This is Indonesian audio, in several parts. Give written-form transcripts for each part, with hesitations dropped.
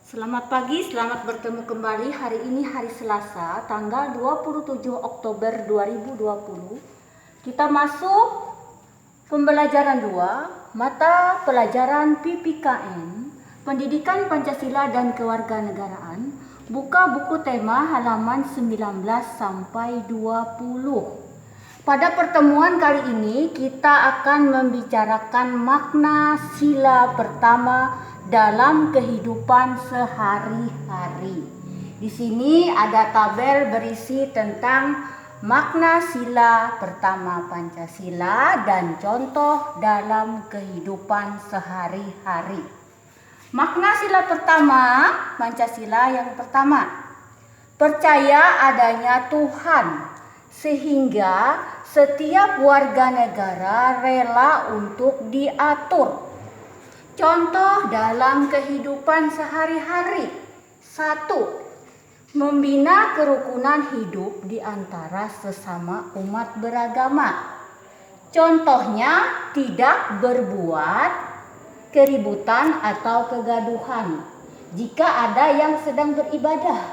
Selamat pagi, selamat bertemu kembali. Hari ini hari Selasa, tanggal 27 Oktober 2020. Kita masuk pembelajaran 2, mata pelajaran PPKN, Pendidikan Pancasila dan Kewarganegaraan. Buka buku tema halaman 19 sampai 20. Pada pertemuan kali ini kita akan membicarakan makna sila pertama dalam kehidupan sehari-hari. Di sini ada tabel berisi tentang makna sila pertama Pancasila dan contoh dalam kehidupan sehari-hari. Makna sila pertama Pancasila yang pertama, percaya adanya Tuhan sehingga setiap warga negara rela untuk diatur. Contoh dalam kehidupan sehari-hari. 1. Membina kerukunan hidup di antara sesama umat beragama. Contohnya tidak berbuat keributan atau kegaduhan jika ada yang sedang beribadah,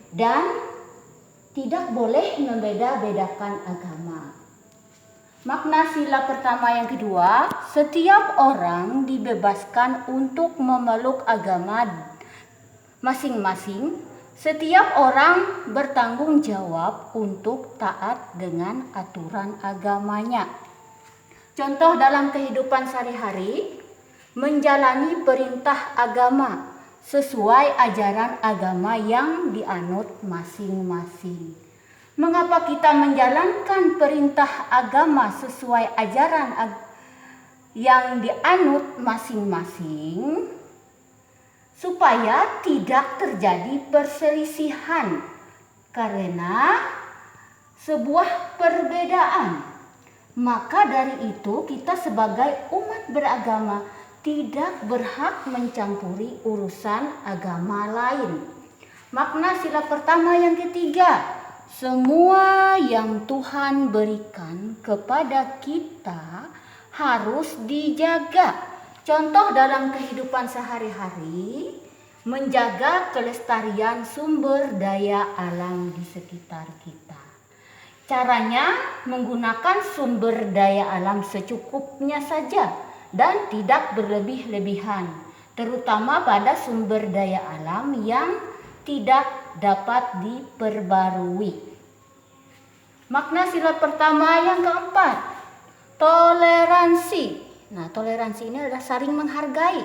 dan tidak boleh membeda-bedakan agama. Makna sila pertama yang kedua, setiap orang dibebaskan untuk memeluk agama masing-masing. Setiap orang bertanggung jawab untuk taat dengan aturan agamanya. Contoh dalam kehidupan sehari-hari, menjalani perintah agama sesuai ajaran agama yang dianut masing-masing. Mengapa kita menjalankan perintah agama sesuai ajaran yang dianut masing-masing? Supaya tidak terjadi perselisihan karena sebuah perbedaan. Maka dari itu kita sebagai umat beragama tidak berhak mencampuri urusan agama lain. Makna sila pertama yang ketiga, semua yang Tuhan berikan kepada kita harus dijaga. Contoh dalam kehidupan sehari-hari, menjaga kelestarian sumber daya alam di sekitar kita. Caranya menggunakan sumber daya alam secukupnya saja dan tidak berlebih-lebihan, terutama pada sumber daya alam yang tidak dapat diperbarui. Makna sila pertama yang keempat, toleransi. Nah, toleransi ini adalah saling menghargai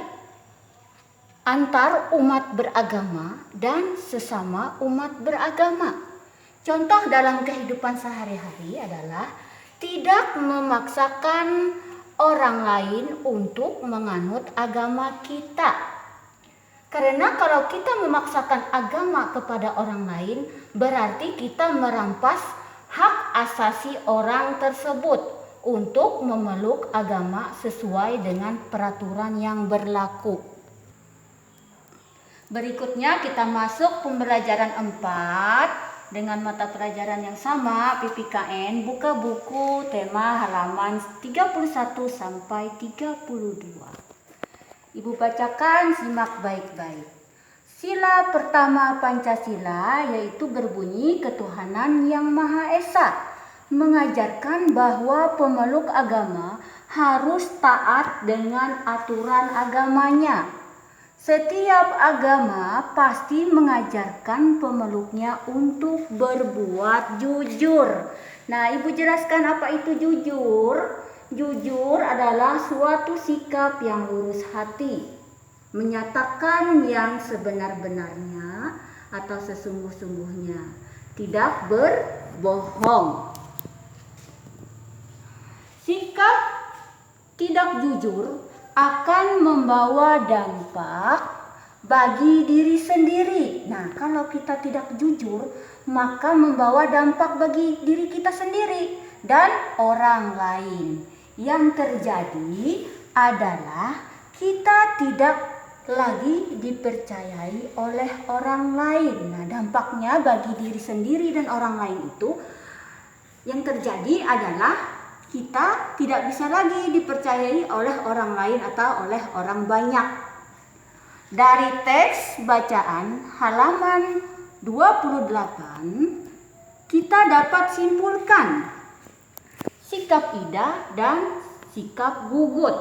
antar umat beragama dan sesama umat beragama. Contoh dalam kehidupan sehari-hari adalah tidak memaksakan orang lain untuk menganut agama kita. Karena kalau kita memaksakan agama kepada orang lain, berarti kita merampas hak asasi orang tersebut untuk memeluk agama sesuai dengan peraturan yang berlaku. Berikutnya kita masuk pembelajaran 4. Dengan mata pelajaran yang sama, PPKN, buka buku tema halaman 31 sampai 32. Ibu bacakan, simak baik-baik. Sila pertama Pancasila yaitu berbunyi ketuhanan yang Maha Esa, mengajarkan bahwa pemeluk agama harus taat dengan aturan agamanya. Setiap agama pasti mengajarkan pemeluknya untuk berbuat jujur. Nah, Ibu jelaskan apa itu jujur. Jujur adalah suatu sikap yang lurus hati, menyatakan yang sebenar-benarnya atau sesungguh-sungguhnya, tidak berbohong. Sikap tidak jujur akan membawa dampak bagi diri sendiri. Nah, kalau kita tidak jujur, maka membawa dampak bagi diri kita sendiri dan orang lain. Yang terjadi adalah kita tidak lagi dipercayai oleh orang lain. Nah, dampaknya bagi diri sendiri dan orang lain itu yang terjadi adalah kita tidak bisa lagi dipercayai oleh orang lain atau oleh orang banyak. Dari teks bacaan halaman 28, kita dapat simpulkan sikap Ida dan sikap Gugut.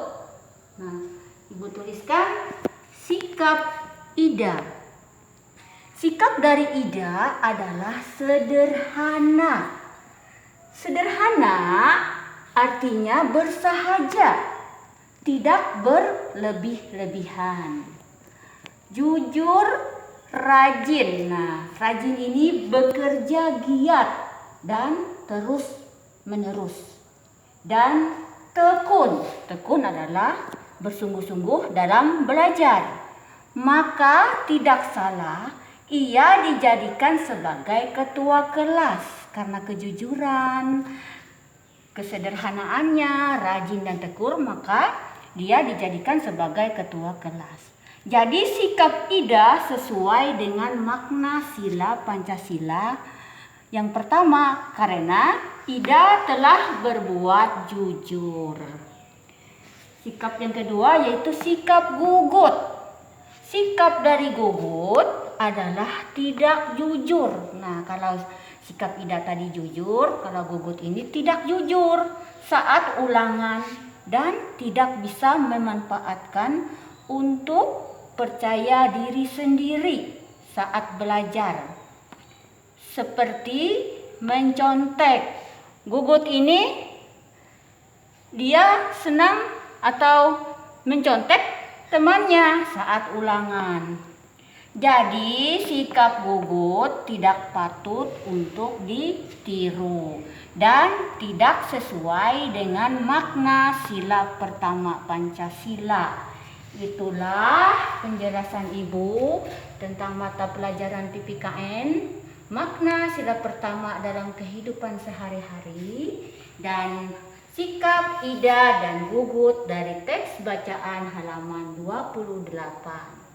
Nah, Ibu tuliskan sikap Ida. Sikap dari Ida adalah sederhana. Sederhana artinya bersahaja, tidak berlebih-lebihan. Jujur, rajin. Nah, rajin ini bekerja giat dan terus-menerus. Dan tekun. Tekun adalah bersungguh-sungguh dalam belajar. Maka tidak salah ia dijadikan sebagai ketua kelas karena kejujuran, kesederhanaannya, rajin dan tekun, maka dia dijadikan sebagai ketua kelas. Jadi sikap Ida sesuai dengan makna sila Pancasila. Yang pertama, karena Ida telah berbuat jujur. Sikap yang kedua yaitu sikap Gugut. Sikap dari Gugut adalah tidak jujur. Nah, kalau sikap Ida tadi jujur, kalau Gugut ini tidak jujur saat ulangan dan tidak bisa memanfaatkan untuk percaya diri sendiri saat belajar. Seperti mencontek. Gugut ini dia senang atau mencontek temannya saat ulangan. Jadi sikap Gugut tidak patut untuk ditiru dan tidak sesuai dengan makna sila pertama Pancasila. Itulah penjelasan Ibu tentang mata pelajaran PPKN, makna sila pertama dalam kehidupan sehari-hari, dan sikap Ida dan Gugut dari teks bacaan halaman 28.